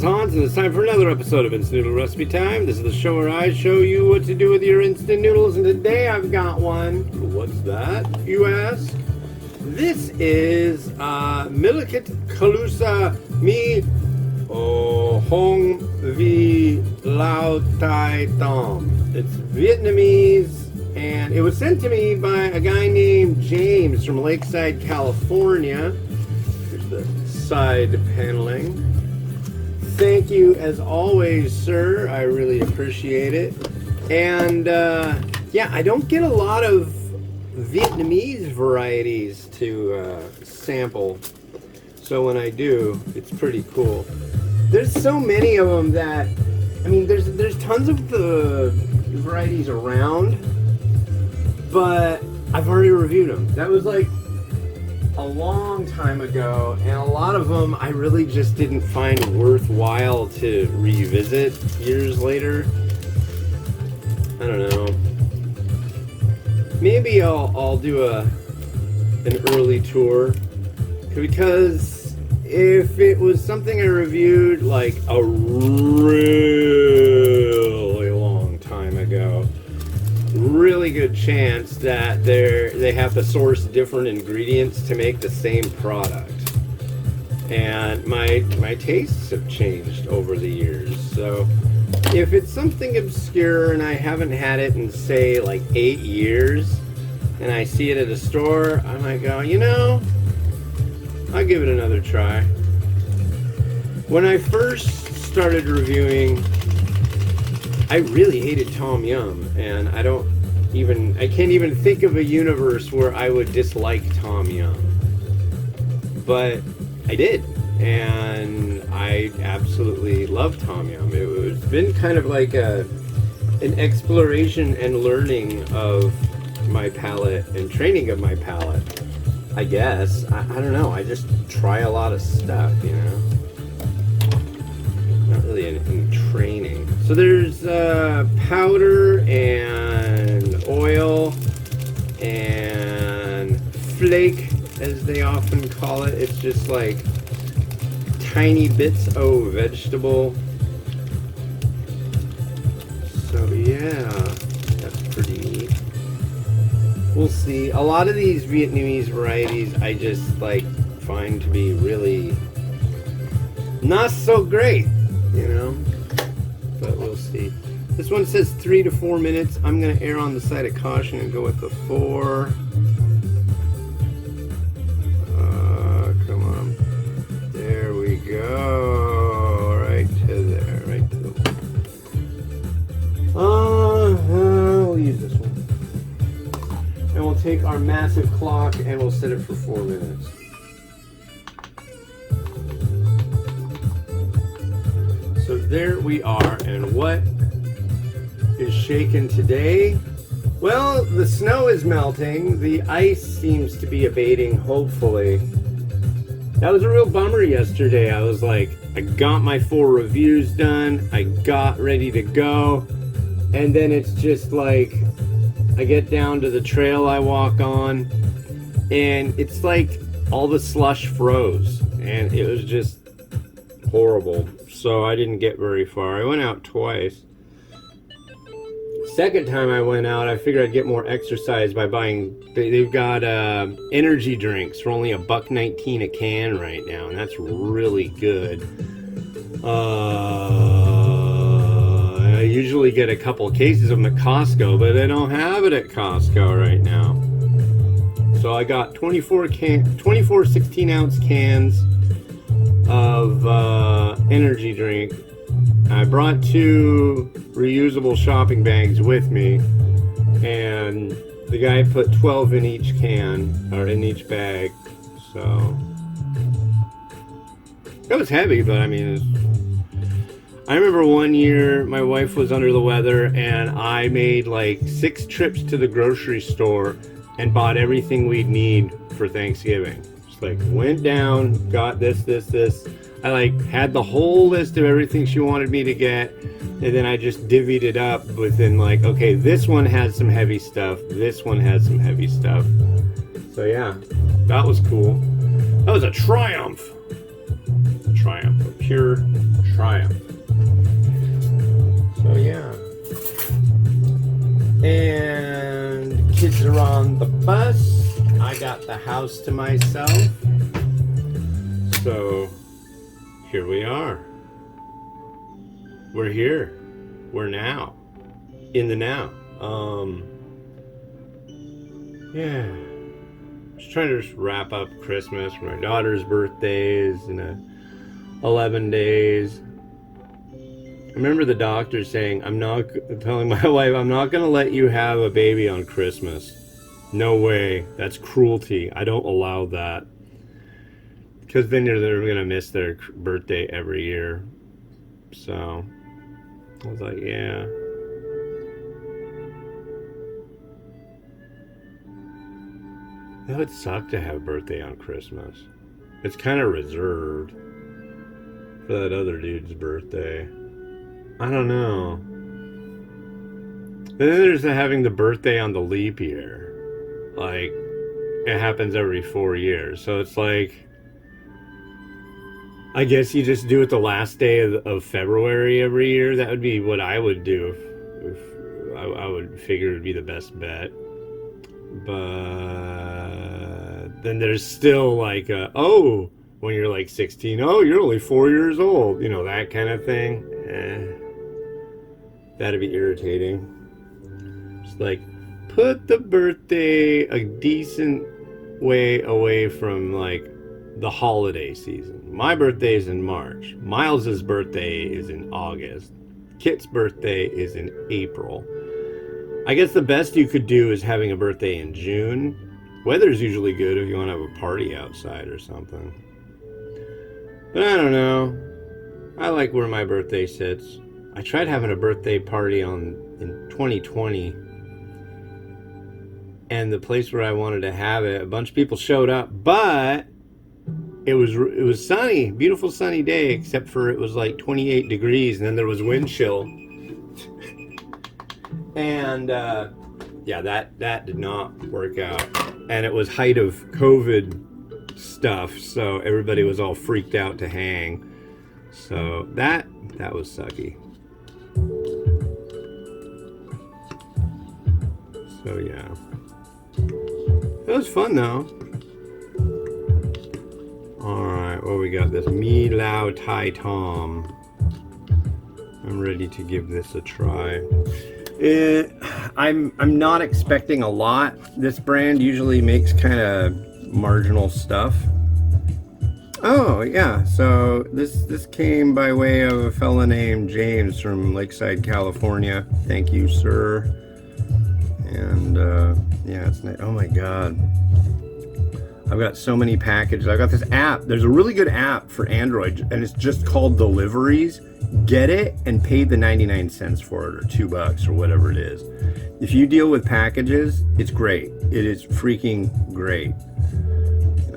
is Hans, and it's time for another episode of Instant Noodle Recipe Time. This is the show where I show you what to do with your instant noodles, and today I've got one. What's that, you ask? This is Miliket Colusa mi Huong vi lao tai tom. It's Vietnamese, and it was sent to me by a guy named James from Lakeside, California. Here's the side paneling. Thank you as always, sir. I really appreciate it. And yeah, I don't get a lot of Vietnamese varieties to sample, so when I do, it's pretty cool. There's so many of them that, I mean, there's tons of the varieties around, but I've already reviewed them. That was like a long time ago, and a lot of them I really just didn't find worthwhile to revisit years later. I don't know. Maybe I'll do an early tour, because if it was something I reviewed like a really long time ago, really good chance that they have to source different ingredients to make the same product. And my tastes have changed over the years. So if it's something obscure and I haven't had it in, say, like 8 years, and I see it at a store, I might go, you know, I'll give it another try. When I first started reviewing, I really hated Tom Yum, and I can't even think of a universe where I would dislike Tom Yum. But I did, and I absolutely love Tom Yum. It's been kind of like an exploration and learning of my palate and training of my palate, I guess. I don't know, I just try a lot of stuff, you know? Not really in training. So there's powder and oil and flake, as they often call it. It's just like tiny bits of vegetable. So yeah, that's pretty neat. We'll see. A lot of these Vietnamese varieties I just like find to be really not so great, you know? But we'll see. This one says 3 to 4 minutes. I'm going to err on the side of caution and go with the 4. Come on. There we go. Right to there. Right to the we'll use this one. And we'll take our massive clock and we'll set it for 4 minutes. So there we are, and what is shaken today? Well, the snow is melting, the ice seems to be abating, hopefully. That was a real bummer yesterday. I was like, I got my 4 reviews done, I got ready to go, and then it's just like, I get down to the trail I walk on, and it's like all the slush froze, and it was just horrible. So I didn't get very far. I went out twice. Second time I went out, I figured I'd get more exercise by buying, they've got energy drinks for only $1.19 a can right now, and that's really good. I usually get a couple cases of them at Costco, but they don't have it at Costco right now. So I got 24 16-ounce cans of energy drink. I brought 2 reusable shopping bags with me, and the guy put 12 in each can, or in each bag. So it was heavy, but I mean, I remember one year my wife was under the weather, and I made like 6 trips to the grocery store and bought everything we'd need for Thanksgiving. Like went down, got this. I like had the whole list of everything she wanted me to get, and then I just divvied it up within like, okay, this one has some heavy stuff, this one has some heavy stuff. So yeah, that was cool. That was a triumph. A pure try them. So yeah. And kids are on the bus. I got the house to myself. So here we are. We're here. We're now. In the now. Yeah. Just trying to just wrap up Christmas. My daughter's birthday is in 11 days. I remember the doctor saying, telling my wife, I'm not going to let you have a baby on Christmas. No way. That's cruelty. I don't allow that. Because then they're going to miss their birthday every year. So I was like, yeah. It would suck to have a birthday on Christmas. It's kind of reserved for that other dude's birthday. I don't know. Then there's having the birthday on the leap year. Like, it happens every 4 years. So it's like, I guess you just do it the last day of February every year. That would be what I would do if I would figure it would be the best bet. But then there's still like when you're like 16, you're only 4 years old, that kind of thing. That'd be irritating. Just like, put the birthday a decent way away from like the holiday season. My birthday is in March. Miles's birthday is in August. Kit's birthday is in April. I guess the best you could do is having a birthday in June. Weather's usually good if you want to have a party outside or something. But I don't know. I like where my birthday sits. I tried having a birthday party in 2020. And the place where I wanted to have it, a bunch of people showed up, but it was sunny, beautiful sunny day, except for it was like 28 degrees and then there was wind chill. And that did not work out. And it was height of COVID stuff, so everybody was all freaked out to hang. So that was sucky. So yeah, it was fun though. All right, well, we got this Mi Lao Tai Tom. I'm ready to give this a try. I'm not expecting a lot. This brand usually makes kind of marginal stuff. Oh yeah, so this came by way of a fella named James from Lakeside, California. Thank you, sir. And yeah, it's nice. Oh my god, I've got so many packages. I've got this app. There's a really good app for Android, and it's just called Deliveries. Get it and pay the 99 cents for it, or $2 or whatever it is. If you deal with packages, it's great. It is freaking great.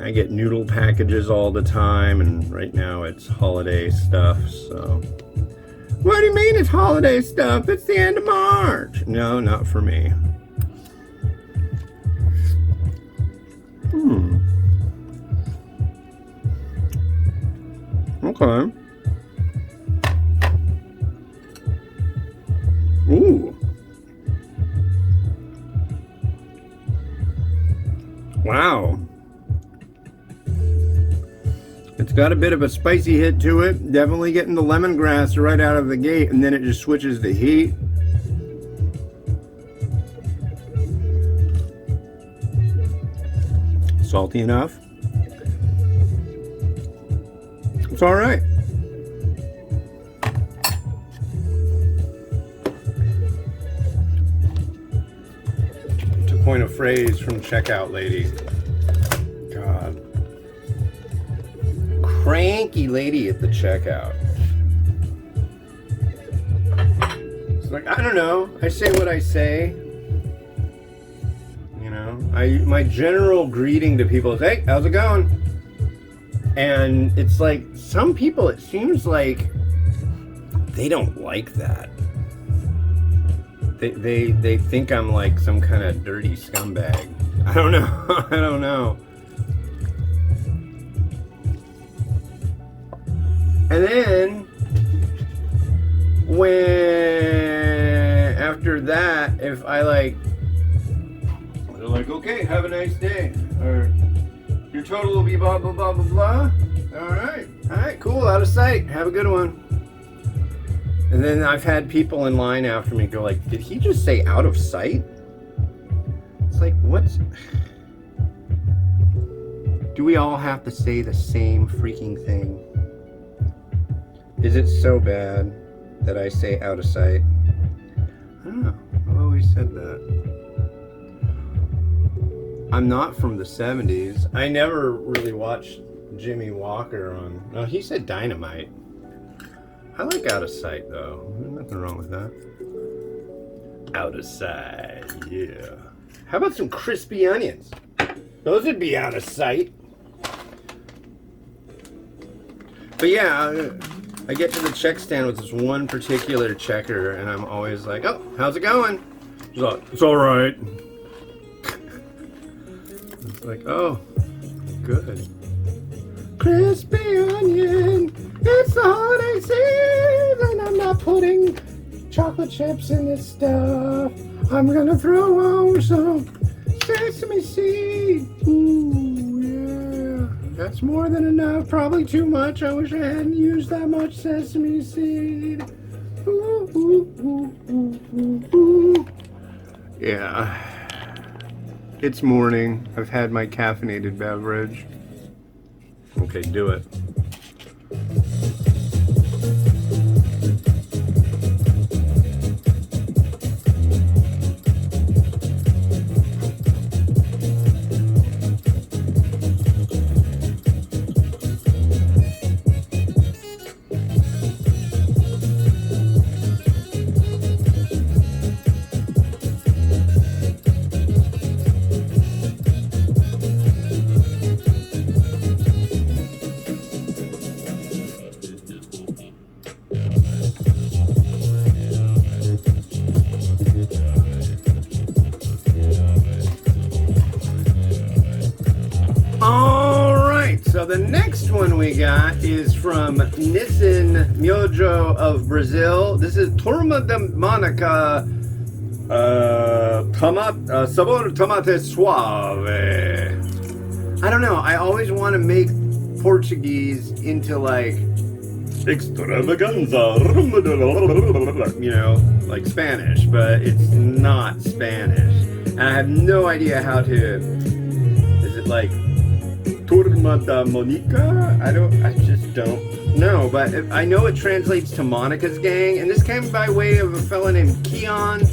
I get Noodle packages all the time, and right now it's holiday stuff. So what do you mean it's holiday stuff? It's the end of March. No, not for me. Okay. Ooh. Wow. It's got a bit of a spicy hit to it. Definitely getting the lemongrass right out of the gate, and then it just switches to heat. Salty enough. It's all right. To coin a phrase from Checkout Lady. God. Cranky lady at the checkout. It's like, I don't know. I say what I say. You know, my general greeting to people is, hey, how's it going? And it's like, some people, it seems like they don't like that. They think I'm like some kind of dirty scumbag. I don't know. I don't know. And then when after that, if I like, they're like, okay, have a nice day, or your total will be blah blah blah blah blah. All right, cool, out of sight. Have a good one. And then I've had people in line after me go like, did he just say out of sight? It's like, what's... Do we all have to say the same freaking thing? Is it so bad that I say out of sight? I don't know. I've always said that. I'm not from the 70s. I never really watched Jimmy Walker on... No, he said Dynamite. I like out of sight, though. There's nothing wrong with that. Out of sight, yeah. How about some crispy onions? Those would be out of sight. But yeah, I get to the check stand with this one particular checker, and I'm always like, oh, how's it going? She's like, it's all right. It's like, oh, good. Crispy onion, it's the holiday season. I'm not putting chocolate chips in this stuff. I'm gonna throw on some sesame seed. Ooh, yeah. That's more than enough. Probably too much. I wish I hadn't used that much sesame seed. Ooh, ooh, ooh, ooh, ooh, ooh. Yeah. It's morning. I've had my caffeinated beverage. Okay, do it. So the next one we got is from Nissan Miojo of Brazil. This is Turma de Monica Sabor Tomate Suave. I don't know. I always want to make Portuguese into like extravaganza, you know, like Spanish, but it's not Spanish. And I have no idea how to, is it like Turma da Monica? I just don't know, but I know it translates to Monica's gang, and this came by way of a fella named Keon. I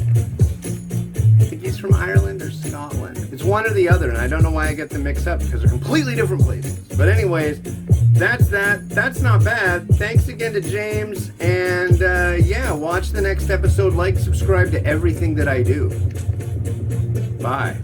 think he's from Ireland or Scotland. It's one or the other, and I don't know why I get them mixed up, because they're completely different places. But anyways, that's that. That's not bad. Thanks again to James, and yeah, watch the next episode, like, subscribe to everything that I do. Bye.